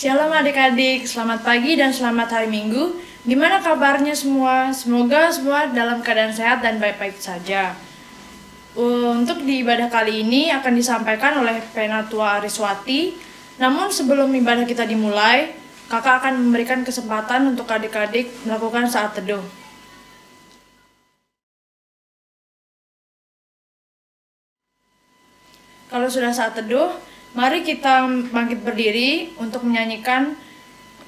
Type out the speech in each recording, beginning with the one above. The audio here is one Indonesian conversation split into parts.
Shalom adik-adik, selamat pagi dan selamat hari Minggu. Gimana kabarnya semua? Semoga semua dalam keadaan sehat dan baik-baik saja. Untuk di ibadah kali ini akan disampaikan oleh Penatua Ariswati. Namun sebelum ibadah kita dimulai, kakak akan memberikan kesempatan untuk adik-adik melakukan saat teduh. Kalau sudah saat teduh, mari kita bangkit berdiri untuk menyanyikan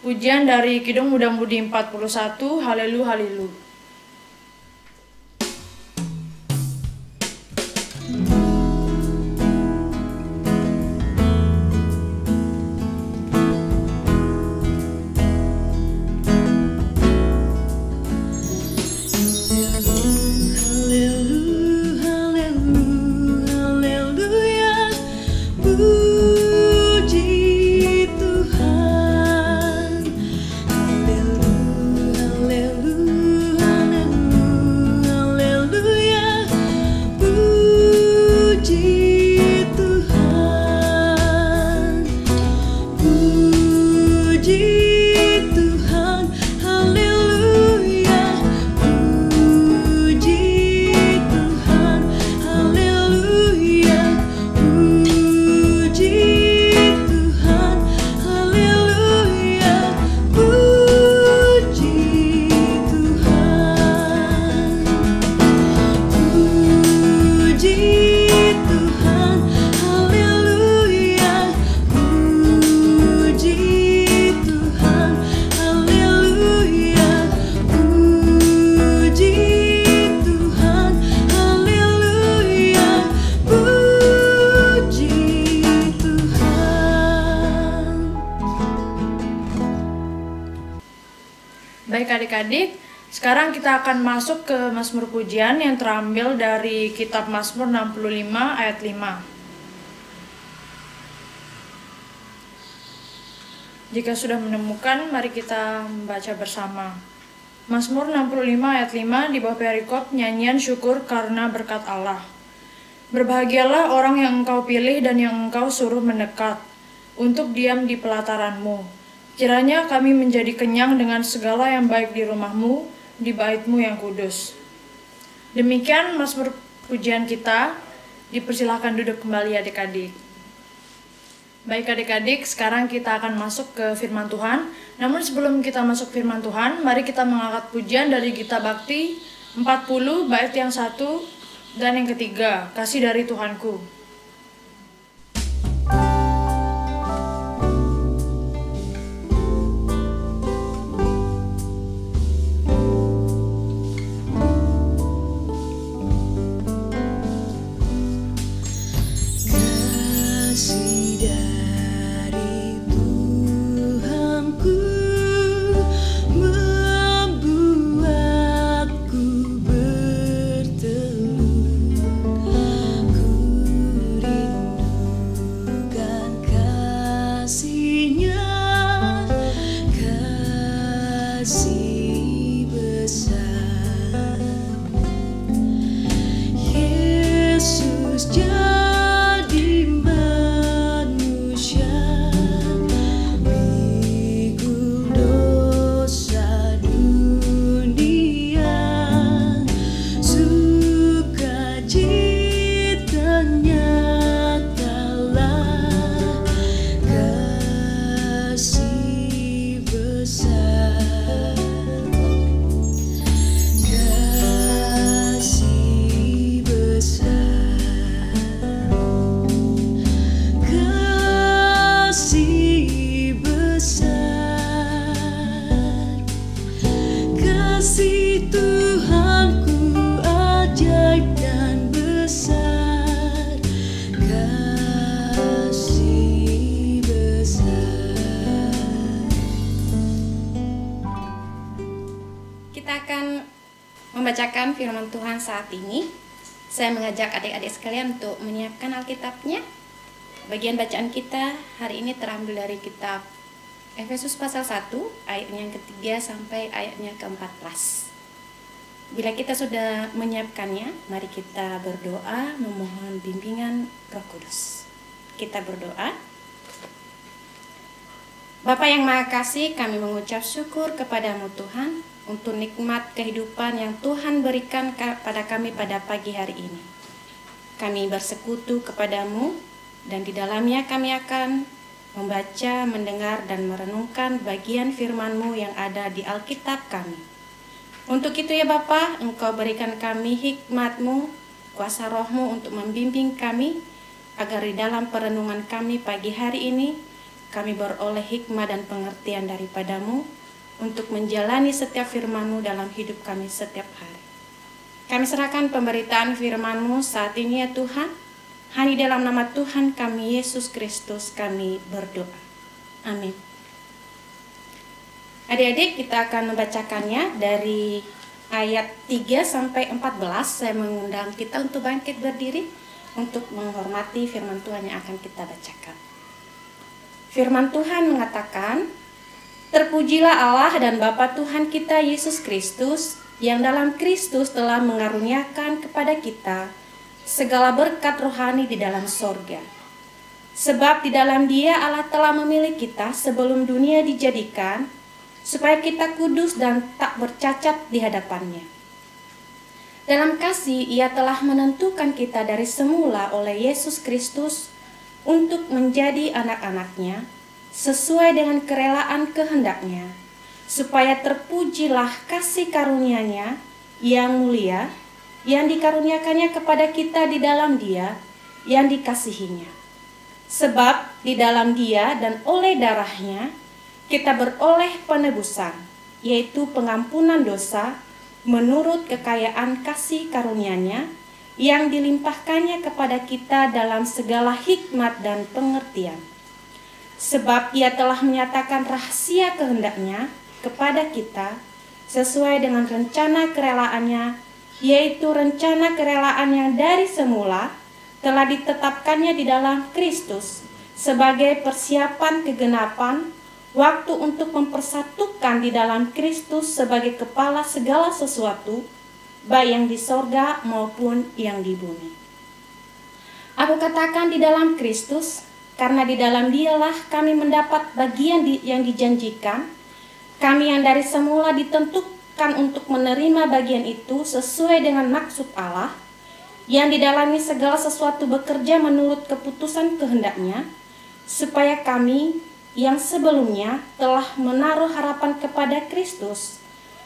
pujian dari Kidung Muda-Mudi 41, Haleluya Haleluya. Baik adik-adik, sekarang kita akan masuk ke Mazmur Pujian yang terambil dari kitab Mazmur 65 ayat 5. Jika sudah menemukan, mari kita membaca bersama. Mazmur 65 ayat 5 di bawah perikop nyanyian syukur karena berkat Allah. Berbahagialah orang yang engkau pilih dan yang engkau suruh mendekat untuk diam di pelataranmu. Kiranya kami menjadi kenyang dengan segala yang baik di rumahmu, di baitmu yang kudus. Demikian Mazmur pujian kita. Dipersilahkan duduk kembali adik-adik. Baik adik-adik, sekarang kita akan masuk ke firman Tuhan. Namun sebelum kita masuk firman Tuhan, mari kita mengangkat pujian dari Gita Bakti 40 bait yang 1 dan yang ketiga, Kasih dari Tuhanku. Membacakan firman Tuhan saat ini. Saya mengajak adik-adik sekalian untuk menyiapkan Alkitabnya. Bagian bacaan kita hari ini terambil dari kitab Efesus pasal 1 ayatnya yang ketiga sampai ayatnya ke-14. Bila kita sudah menyiapkannya, mari kita berdoa memohon bimbingan Roh Kudus. Kita berdoa. Bapa yang Maha Kasih, kami mengucap syukur kepadamu Tuhan untuk nikmat kehidupan yang Tuhan berikan kepada kami pada pagi hari ini. Kami bersekutu kepadamu dan di dalamnya kami akan membaca, mendengar, dan merenungkan bagian firman-Mu yang ada di Alkitab kami. Untuk itu ya Bapa, Engkau berikan kami hikmat-Mu, kuasa Roh-Mu untuk membimbing kami, agar di dalam perenungan kami pagi hari ini, kami beroleh hikmah dan pengertian daripada-Mu untuk menjalani setiap firman-Mu dalam hidup kami setiap hari. Kami serahkan pemberitaan firman-Mu saat ini ya Tuhan. Hanya dalam nama Tuhan kami Yesus Kristus kami berdoa. Amin. Adik-adik, kita akan membacakannya dari ayat 3 sampai 14. Saya mengundang kita untuk bangkit berdiri untuk menghormati firman Tuhan yang akan kita bacakan. Firman Tuhan mengatakan, "Terpujilah Allah dan Bapa Tuhan kita Yesus Kristus, yang dalam Kristus telah mengaruniakan kepada kita segala berkat rohani di dalam sorga. Sebab di dalam Dia Allah telah memilih kita sebelum dunia dijadikan, supaya kita kudus dan tak bercacat di hadapan-Nya. Dalam kasih Ia telah menentukan kita dari semula oleh Yesus Kristus untuk menjadi anak-anak-Nya, sesuai dengan kerelaan kehendak-Nya, supaya terpujilah kasih karunia-Nya yang mulia, yang dikaruniakannya kepada kita di dalam Dia, yang dikasihinya. Sebab di dalam Dia dan oleh darah-Nya, kita beroleh penebusan, yaitu pengampunan dosa, menurut kekayaan kasih karunia-Nya, yang dilimpahkannya kepada kita dalam segala hikmat dan pengertian. Sebab Ia telah menyatakan rahasia kehendak-Nya kepada kita sesuai dengan rencana kerelaannya, yaitu rencana kerelaan yang dari semula telah ditetapkannya di dalam Kristus sebagai persiapan kegenapan waktu untuk mempersatukan di dalam Kristus sebagai kepala segala sesuatu, baik yang di sorga maupun yang di bumi. Aku katakan di dalam Kristus, karena di dalam Dialah kami mendapat bagian yang dijanjikan, kami yang dari semula ditentukan untuk menerima bagian itu sesuai dengan maksud Allah, yang di dalamnya segala sesuatu bekerja menurut keputusan kehendak-Nya, supaya kami yang sebelumnya telah menaruh harapan kepada Kristus,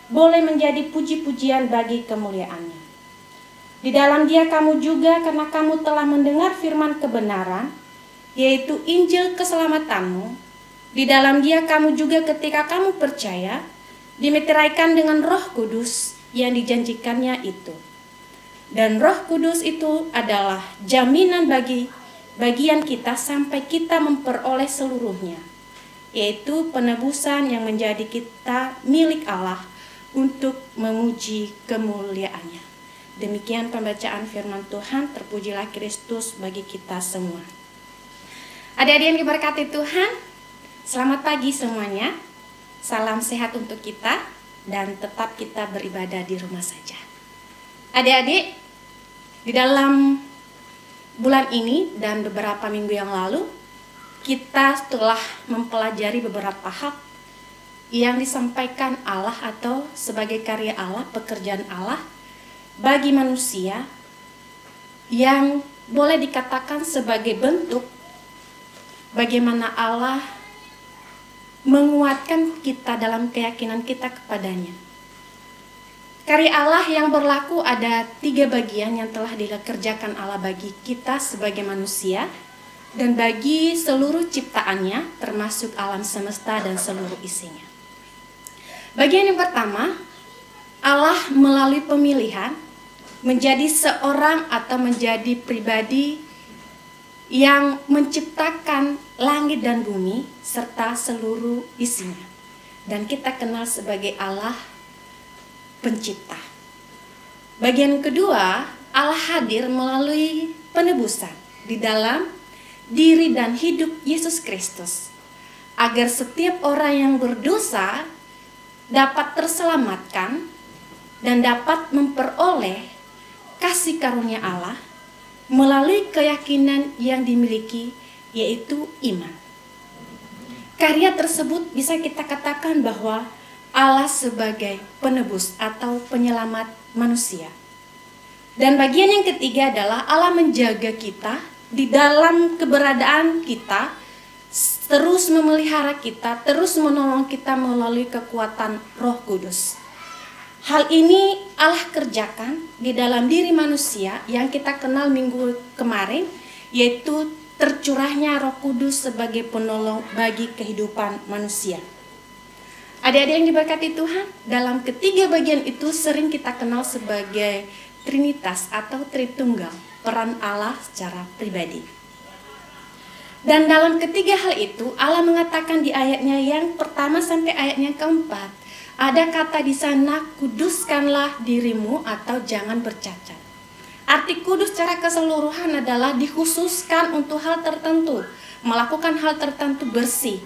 boleh menjadi puji-pujian bagi kemuliaan-Nya. Di dalam Dia kamu juga, karena kamu telah mendengar firman kebenaran, yaitu Injil keselamatanmu, di dalam Dia kamu juga ketika kamu percaya, dimeteraikan dengan Roh Kudus yang dijanjikannya itu. Dan Roh Kudus itu adalah jaminan bagi bagian kita sampai kita memperoleh seluruhnya, yaitu penebusan yang menjadi kita milik Allah untuk memuji kemuliaan-Nya. Demikian pembacaan firman Tuhan. Terpujilah Kristus bagi kita semua. Adik-adik yang diberkati Tuhan, selamat pagi semuanya. Salam sehat untuk kita dan tetap kita beribadah di rumah saja. Adik-adik, di dalam bulan ini dan beberapa minggu yang lalu, kita telah mempelajari beberapa hal yang disampaikan Allah atau sebagai karya Allah, pekerjaan Allah bagi manusia, yang boleh dikatakan sebagai bentuk bagaimana Allah menguatkan kita dalam keyakinan kita kepadanya. Karya Allah yang berlaku ada 3 bagian yang telah dikerjakan Allah bagi kita sebagai manusia dan bagi seluruh ciptaannya, termasuk alam semesta dan seluruh isinya. Bagian yang pertama, Allah melalui pemilihan menjadi seorang atau menjadi pribadi yang menciptakan langit dan bumi serta seluruh isinya. Dan kita kenal sebagai Allah pencipta. Bagian kedua, Allah hadir melalui penebusan di dalam diri dan hidup Yesus Kristus, agar setiap orang yang berdosa dapat terselamatkan dan dapat memperoleh kasih karunia Allah melalui keyakinan yang dimiliki, yaitu iman. karya tersebut bisa kita katakan bahwa Allah sebagai penebus atau penyelamat manusia. Dan bagian yang ketiga adalah Allah menjaga kita di dalam keberadaan kita, terus memelihara kita, terus menolong kita melalui kekuatan Roh Kudus. Hal ini Allah kerjakan di dalam diri manusia yang kita kenal minggu kemarin, yaitu tercurahnya Roh Kudus sebagai penolong bagi kehidupan manusia. Adik-adik yang diberkati Tuhan, dalam ketiga bagian itu sering kita kenal sebagai Trinitas atau Tritunggal, peran Allah secara pribadi. Dan dalam ketiga hal itu, Allah mengatakan di ayatnya yang pertama sampai ayatnya keempat, ada kata di sana, kuduskanlah dirimu atau jangan bercacat. Arti kudus secara keseluruhan adalah dikhususkan untuk hal tertentu, melakukan hal tertentu bersih.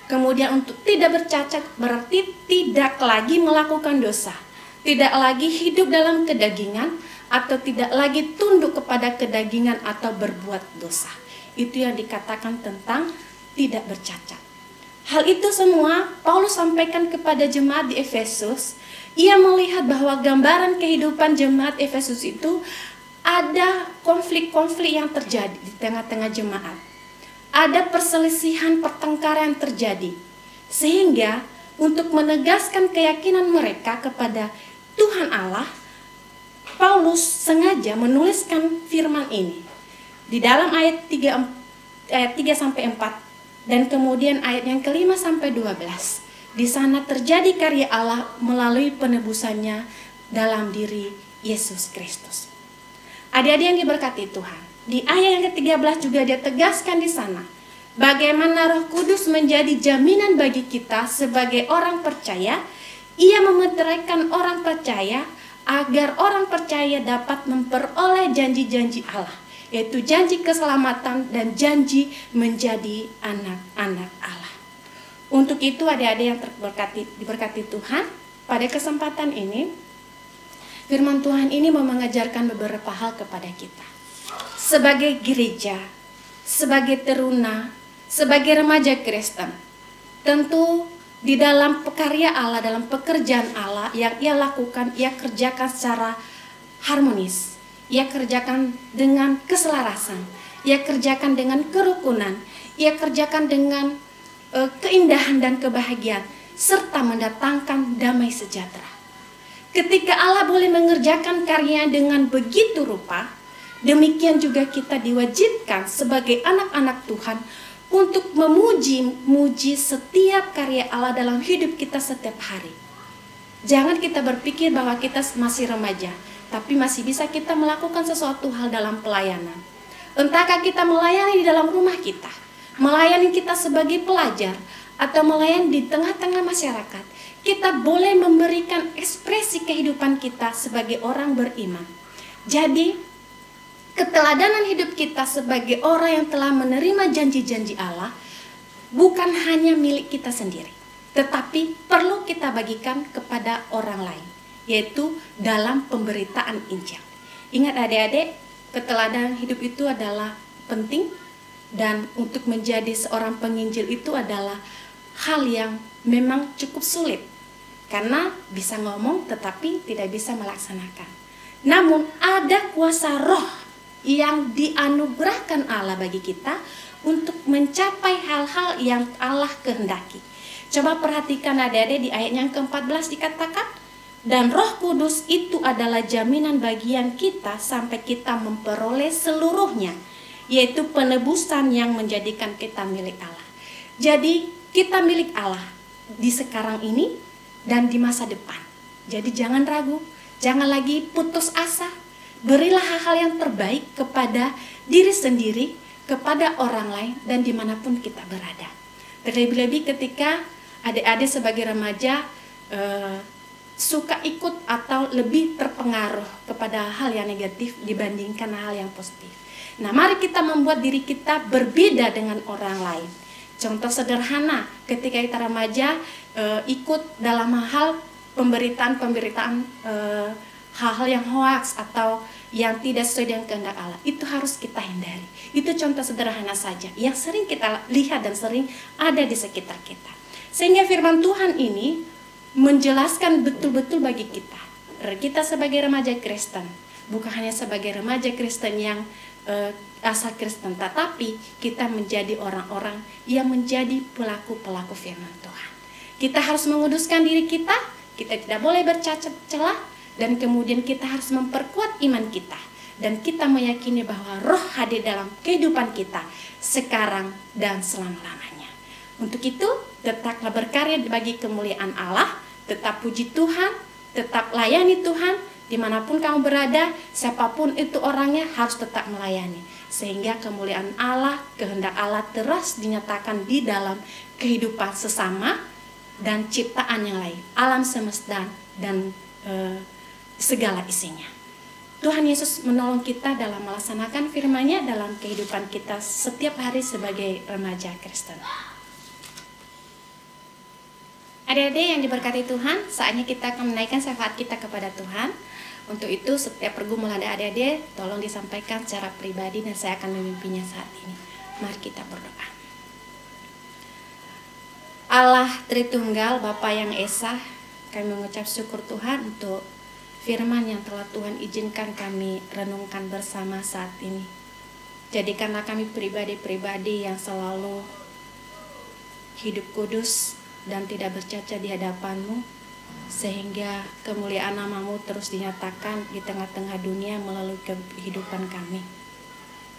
Kemudian untuk tidak bercacat berarti tidak lagi melakukan dosa, tidak lagi hidup dalam kedagingan, atau tidak lagi tunduk kepada kedagingan atau berbuat dosa. Itu yang dikatakan tentang tidak bercacat. Hal itu semua Paulus sampaikan kepada jemaat di Efesus. Ia melihat bahwa gambaran kehidupan jemaat Efesus itu ada konflik-konflik yang terjadi di tengah-tengah jemaat. Ada perselisihan, pertengkaran yang terjadi. Sehingga untuk menegaskan keyakinan mereka kepada Tuhan Allah, Paulus sengaja menuliskan firman ini di dalam ayat 3 sampai 4 dan kemudian ayat yang kelima sampai 12. Di sana terjadi karya Allah melalui penebusannya dalam diri Yesus Kristus. Adik-adik yang diberkati Tuhan, di ayat yang ke-13 juga dia tegaskan di sana bagaimana Roh Kudus menjadi jaminan bagi kita sebagai orang percaya. Ia memeteraikan orang percaya agar orang percaya dapat memperoleh janji-janji Allah, yaitu janji keselamatan dan janji menjadi anak-anak Allah. Untuk itu adik-adik yang diberkati Tuhan, pada kesempatan ini firman Tuhan ini mau mengajarkan beberapa hal kepada kita. Sebagai gereja, sebagai teruna, sebagai remaja Kristen, tentu di dalam karya Allah, dalam pekerjaan Allah yang ia lakukan, ia kerjakan secara harmonis, ia kerjakan dengan keselarasan, ia kerjakan dengan kerukunan, ia kerjakan dengan keindahan dan kebahagiaan, serta mendatangkan damai sejahtera. Ketika Allah boleh mengerjakan karyanya dengan begitu rupa, demikian juga kita diwajibkan sebagai anak-anak Tuhan untuk memuji setiap karya Allah dalam hidup kita setiap hari. Jangan kita berpikir bahwa kita masih remaja, tapi masih bisa kita melakukan sesuatu hal dalam pelayanan. Entahkah kita melayani di dalam rumah kita, melayani kita sebagai pelajar, atau melayani di tengah-tengah masyarakat, kita boleh memberikan ekspresi kehidupan kita sebagai orang beriman. Jadi, keteladanan hidup kita sebagai orang yang telah menerima janji-janji Allah bukan hanya milik kita sendiri, tetapi perlu kita bagikan kepada orang lain, yaitu dalam pemberitaan Injil. Ingat adik-adik, keteladanan hidup itu adalah penting, dan untuk menjadi seorang penginjil itu adalah hal yang memang cukup sulit, karena bisa ngomong tetapi tidak bisa melaksanakan. Namun ada kuasa Roh yang dianugerahkan Allah bagi kita untuk mencapai hal-hal yang Allah kehendaki. Coba perhatikan adik-adik di ayat yang ke-14 dikatakan, dan Roh Kudus itu adalah jaminan bagian kita sampai kita memperoleh seluruhnya, yaitu penebusan yang menjadikan kita milik Allah. Jadi kita milik Allah di sekarang ini dan di masa depan. Jadi jangan ragu, jangan lagi putus asa. Berilah hal-hal yang terbaik kepada diri sendiri, kepada orang lain, dan dimanapun kita berada. Terlebih-lebih ketika adik-adik sebagai remaja suka ikut atau lebih terpengaruh kepada hal yang negatif dibandingkan hal yang positif. Nah, mari kita membuat diri kita berbeda dengan orang lain. Contoh sederhana, ketika kita remaja ikut dalam hal pemberitaan hal-hal yang hoaks atau yang tidak sesuai dengan kehendak Allah, itu harus kita hindari. Itu contoh sederhana saja yang sering kita lihat dan sering ada di sekitar kita. Sehingga firman Tuhan ini menjelaskan betul-betul bagi kita sebagai remaja Kristen, bukan hanya sebagai remaja Kristen yang asal Kristen, tetapi kita menjadi orang-orang yang menjadi pelaku-pelaku firman Tuhan. Kita harus menguduskan diri kita tidak boleh bercacat celah, dan kemudian kita harus memperkuat iman kita. Dan kita meyakini bahwa Roh hadir dalam kehidupan kita sekarang dan selama-lamanya. Untuk itu, tetaplah berkarya bagi kemuliaan Allah, tetap puji Tuhan, tetap layani Tuhan, dimanapun kamu berada, siapapun itu orangnya harus tetap melayani. Sehingga kemuliaan Allah, kehendak Allah terus dinyatakan di dalam kehidupan sesama dan ciptaan yang lain, alam semesta dan segala isinya. Tuhan Yesus menolong kita dalam melaksanakan firman-Nya dalam kehidupan kita setiap hari sebagai remaja Kristen. Adik-adik yang diberkati Tuhan, saatnya kita akan menaikkan syafaat kita kepada Tuhan. Untuk itu setiap pergumulan adik-adik tolong disampaikan secara pribadi dan saya akan memimpinnya saat ini. Mari kita berdoa. Allah Tritunggal, Bapa yang Esa, kami mengucap syukur Tuhan untuk firman yang telah Tuhan izinkan kami renungkan bersama saat ini. Jadikanlah kami pribadi-pribadi yang selalu hidup kudus dan tidak bercacat di hadapan-Mu, sehingga kemuliaan nama-Mu terus dinyatakan di tengah-tengah dunia melalui kehidupan kami.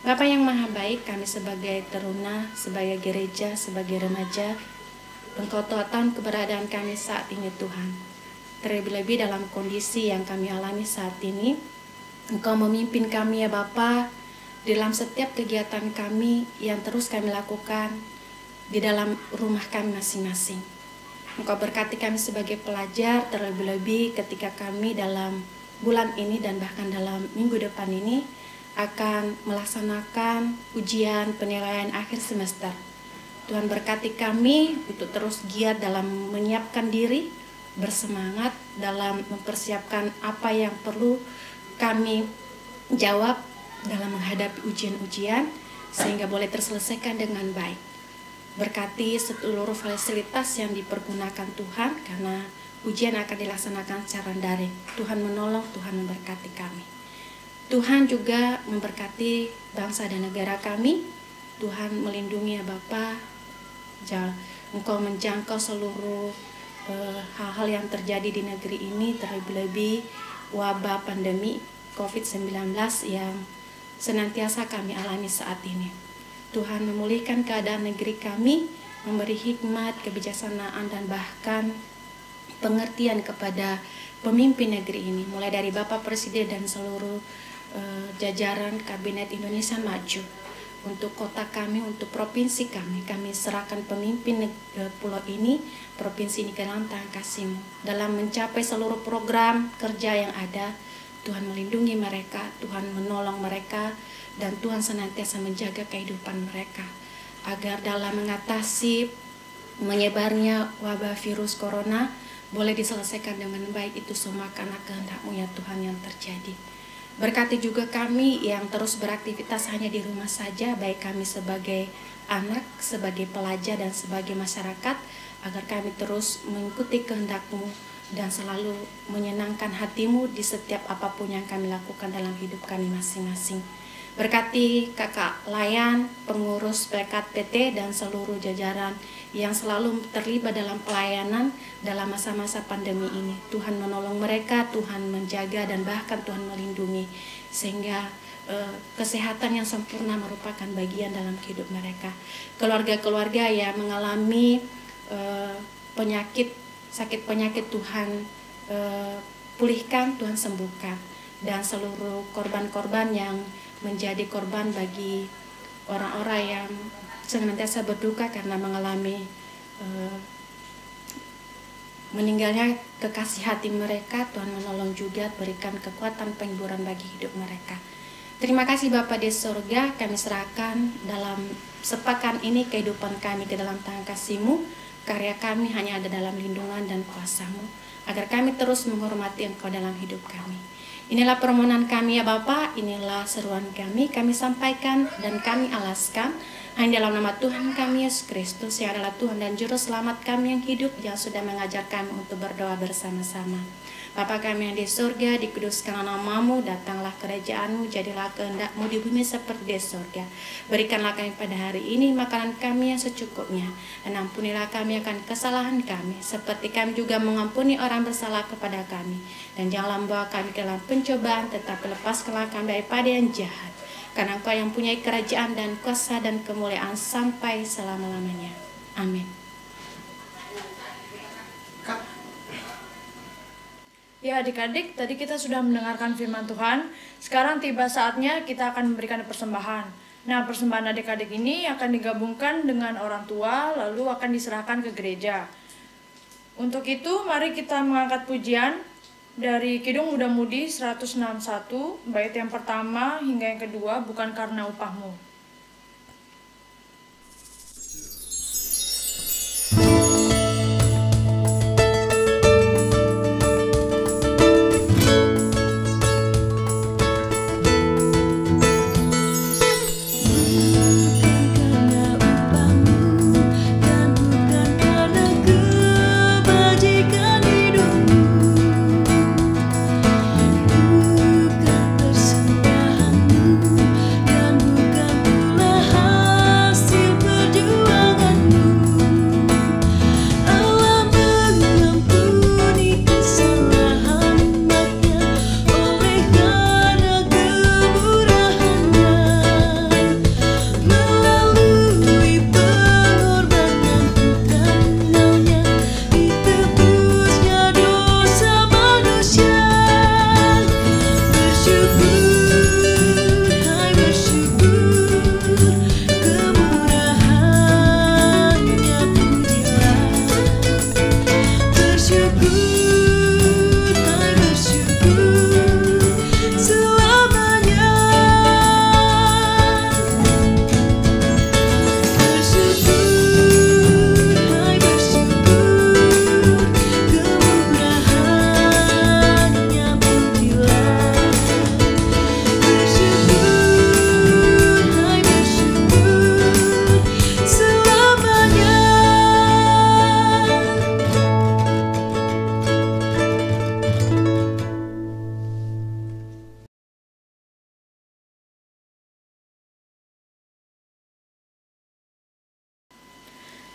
Bapa yang Maha Baik, kami sebagai teruna, sebagai gereja, sebagai remaja, Engkau tahu keberadaan kami saat ini Tuhan. Terlebih-lebih dalam kondisi yang kami alami saat ini, Engkau memimpin kami ya Bapa dalam setiap kegiatan kami yang terus kami lakukan di dalam rumah kami masing-masing. Engkau berkati kami sebagai pelajar, terlebih-lebih ketika kami dalam bulan ini dan bahkan dalam minggu depan ini akan melaksanakan ujian penilaian akhir semester. Tuhan berkati kami untuk terus giat dalam menyiapkan diri, bersemangat dalam mempersiapkan apa yang perlu kami jawab dalam menghadapi ujian-ujian sehingga boleh terselesaikan dengan baik. Berkati seluruh fasilitas yang dipergunakan Tuhan karena ujian akan dilaksanakan secara daring. Tuhan menolong, Tuhan memberkati kami. Tuhan juga memberkati bangsa dan negara kami. Tuhan melindungi ya Bapa. Engkau menjangkau seluruh hal-hal yang terjadi di negeri ini, terlebih-lebih wabah pandemi COVID-19 yang senantiasa kami alami saat ini. Tuhan memulihkan keadaan negeri kami, memberi hikmat, kebijaksanaan, dan bahkan pengertian kepada pemimpin negeri ini, mulai dari Bapak Presiden dan seluruh jajaran Kabinet Indonesia Maju. Untuk kota kami, untuk provinsi kami serahkan pemimpin pulau ini, provinsi ini ke dalam tangan kasih-Mu. Dalam mencapai seluruh program kerja yang ada, Tuhan melindungi mereka, Tuhan menolong mereka, dan Tuhan senantiasa menjaga kehidupan mereka. Agar dalam mengatasi menyebarnya wabah virus corona, boleh diselesaikan dengan baik, itu semua karena kehendak-Mu ya Tuhan yang terjadi. Berkati juga kami yang terus beraktivitas hanya di rumah saja, baik kami sebagai anak, sebagai pelajar, dan sebagai masyarakat, agar kami terus mengikuti kehendak-Mu dan selalu menyenangkan hati-Mu di setiap apapun yang kami lakukan dalam hidup kami masing-masing. Berkati kakak layan, pengurus PKPT, dan seluruh jajaran yang selalu terlibat dalam pelayanan dalam masa-masa pandemi ini. Tuhan menolong mereka, Tuhan menjaga, dan bahkan Tuhan melindungi. Sehingga kesehatan yang sempurna merupakan bagian dalam kehidup mereka. Keluarga-keluarga yang mengalami sakit penyakit, Tuhan pulihkan, Tuhan sembuhkan. Dan seluruh korban-korban yang menjadi korban bagi orang-orang yang senantiasa berduka karena mengalami meninggalnya kekasih hati mereka, Tuhan menolong juga, berikan kekuatan penghiburan bagi hidup mereka. Terima kasih Bapa di surga, kami serahkan dalam sepekan ini kehidupan kami ke dalam tangan kasih-Mu. Karya kami hanya ada dalam lindungan dan kuasa-Mu, agar kami terus menghormati Engkau dalam hidup kami. Inilah permohonan kami ya Bapa, inilah seruan kami sampaikan dan kami alaskan hanya dalam nama Tuhan kami Yesus Kristus yang adalah Tuhan dan Juru Selamat kami yang hidup, yang sudah mengajar kami untuk berdoa bersama-sama. Bapa kami yang di surga, dikuduskanlah namamu, datanglah kerajaanmu, jadilah kehendakmu di bumi seperti di surga. Berikanlah kami pada hari ini makanan kami yang secukupnya, dan ampunilah kami akan kesalahan kami, seperti kami juga mengampuni orang bersalah kepada kami. Dan janganlah membawa kami ke dalam pencobaan, tetapi lepaskanlah kami daripada yang jahat. Karena Engkau yang punya kerajaan dan kuasa dan kemuliaan sampai selama-lamanya. Amin. Ya adik-adik, tadi kita sudah mendengarkan firman Tuhan. Sekarang tiba saatnya kita akan memberikan persembahan. Nah, persembahan adik-adik ini akan digabungkan dengan orang tua, lalu akan diserahkan ke gereja. Untuk itu, mari kita mengangkat pujian dari Kidung Muda Mudi 161, bait yang pertama hingga yang kedua, bukan karena upahmu.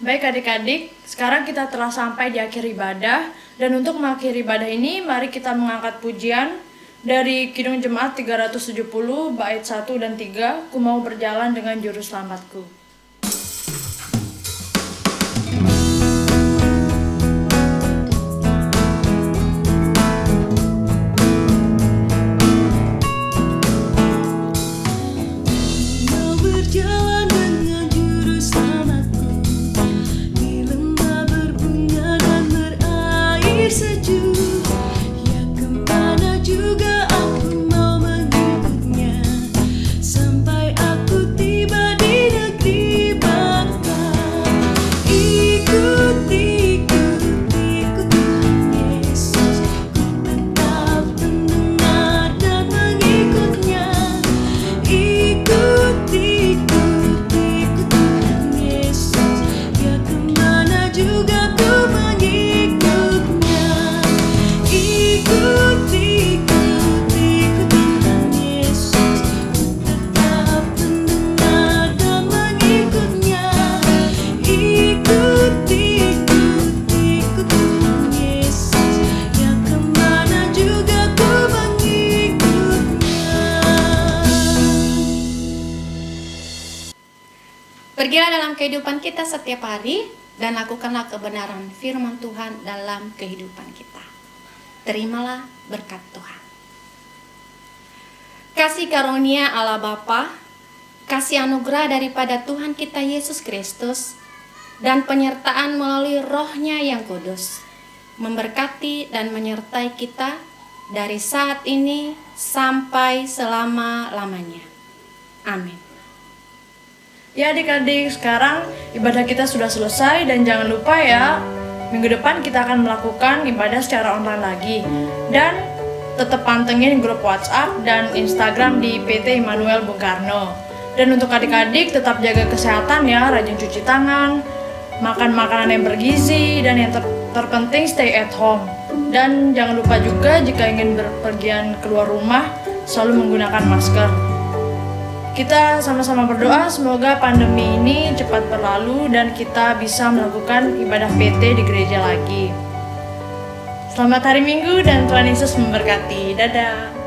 Baik adik-adik, sekarang kita telah sampai di akhir ibadah. Dan untuk mengakhiri ibadah ini, mari kita mengangkat pujian dari Kidung Jemaat 370, bait 1 dan 3, Ku mau berjalan dengan Juru Selamatku. Pergilah dalam kehidupan kita setiap hari dan lakukanlah kebenaran firman Tuhan dalam kehidupan kita. Terimalah berkat Tuhan. Kasih karunia Allah Bapa, kasih anugerah daripada Tuhan kita Yesus Kristus, dan penyertaan melalui Roh-Nya yang kudus, memberkati dan menyertai kita dari saat ini sampai selama-lamanya. Amin. Ya adik-adik, sekarang ibadah kita sudah selesai dan jangan lupa ya, minggu depan kita akan melakukan ibadah secara online lagi. Dan tetap pantengin grup WhatsApp dan Instagram di PT Immanuel Bung Karno. Dan untuk adik-adik tetap jaga kesehatan ya, rajin cuci tangan, makan makanan yang bergizi, dan yang terpenting stay at home. Dan jangan lupa juga jika ingin berpergian keluar rumah, selalu menggunakan masker. Kita sama-sama berdoa semoga pandemi ini cepat berlalu dan kita bisa melakukan ibadah PT di gereja lagi. Selamat hari Minggu dan Tuhan Yesus memberkati. Dadah.